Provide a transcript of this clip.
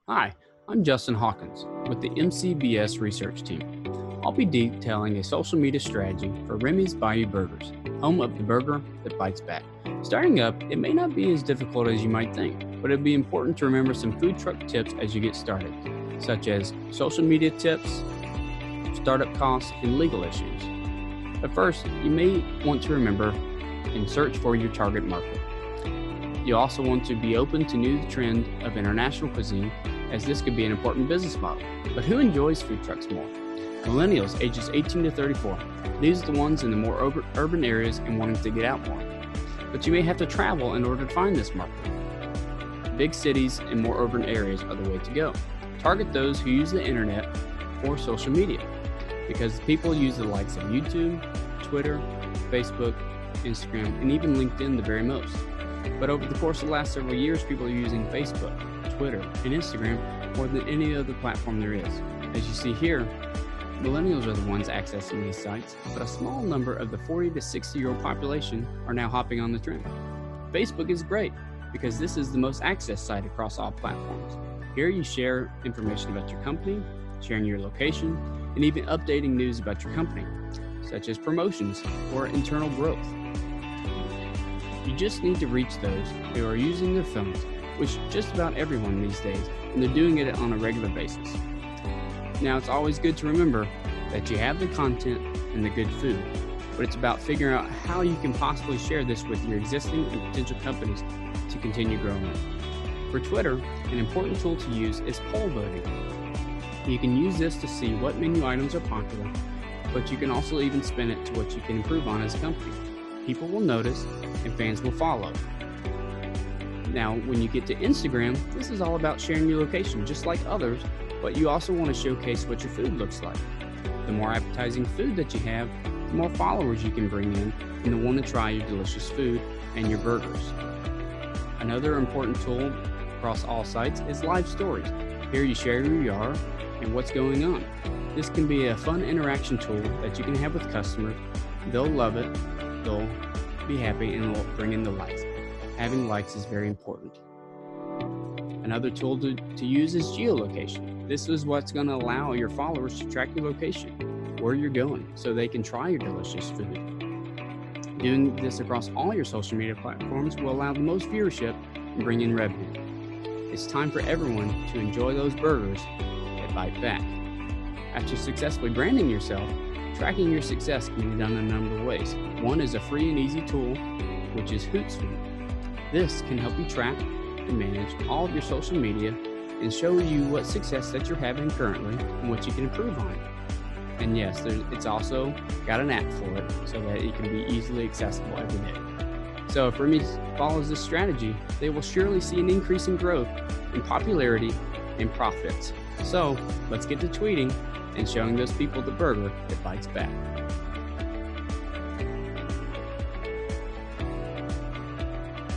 Hi, I'm Justin Hawkins with the MCBS research team. I'll be detailing a social media strategy for Remy's Bayou Burgers, home of the burger that bites back. Starting up, it may not be as difficult as you might think, but it'd be important to remember some food truck tips as you get started, such as social media tips, startup costs, and legal issues. But first, you may want to remember and search for your target market. You also want to be open to new trend of international cuisine, as this could be an important business model. But who enjoys food trucks more? Millennials ages 18 to 34. These are the ones in the more urban areas and wanting to get out more. But you may have to travel in order to find this market. Big cities and more urban areas are the way to go. Target those who use the internet or social media, because people use the likes of YouTube, Twitter, Facebook, Instagram, and even LinkedIn the very most. But over the course of the last several years, people are using Facebook, Twitter, and Instagram more than any other platform there is. As you see here, millennials are the ones accessing these sites, but a small number of the 40 to 60-year-old population are now hopping on the trend. Facebook is great because this is the most accessed site across all platforms. Here you share information about your company, sharing your location, and even updating news about your company, such as promotions or internal growth. You just need to reach those who are using their phones, which just about everyone these days, and they're doing it on a regular basis. Now, it's always good to remember that you have the content and the good food, but it's about figuring out how you can possibly share this with your existing and potential companies to continue growing it. For Twitter, an important tool to use is poll voting. You can use this to see what menu items are popular, but you can also even spin it to what you can improve on as a company. People will notice and fans will follow. Now, when you get to Instagram, this is all about sharing your location just like others, but you also want to showcase what your food looks like. The more appetizing food that you have, the more followers you can bring in and the want to try your delicious food and your burgers. Another important tool across all sites is live stories. Here you share who you are and what's going on. This can be a fun interaction tool that you can have with customers. They'll love it, they'll be happy, and they'll bring in the likes. Having likes is very important. Another tool to use is geolocation. This is what's going to allow your followers to track your location, where you're going, so they can try your delicious food. Doing this across all your social media platforms will allow the most viewership and bring in revenue. It's time for everyone to enjoy those burgers that bite back. After successfully branding yourself, tracking your success can be done in a number of ways. One is a free and easy tool, which is Hootsuite. This can help you track and manage all of your social media and show you what success that you're having currently and what you can improve on. And yes, it's also got an app for it so that it can be easily accessible every day. So if Remy follows this strategy, they will surely see an increase in growth, in popularity, and profits. So let's get to tweeting and showing those people the burger that bites back.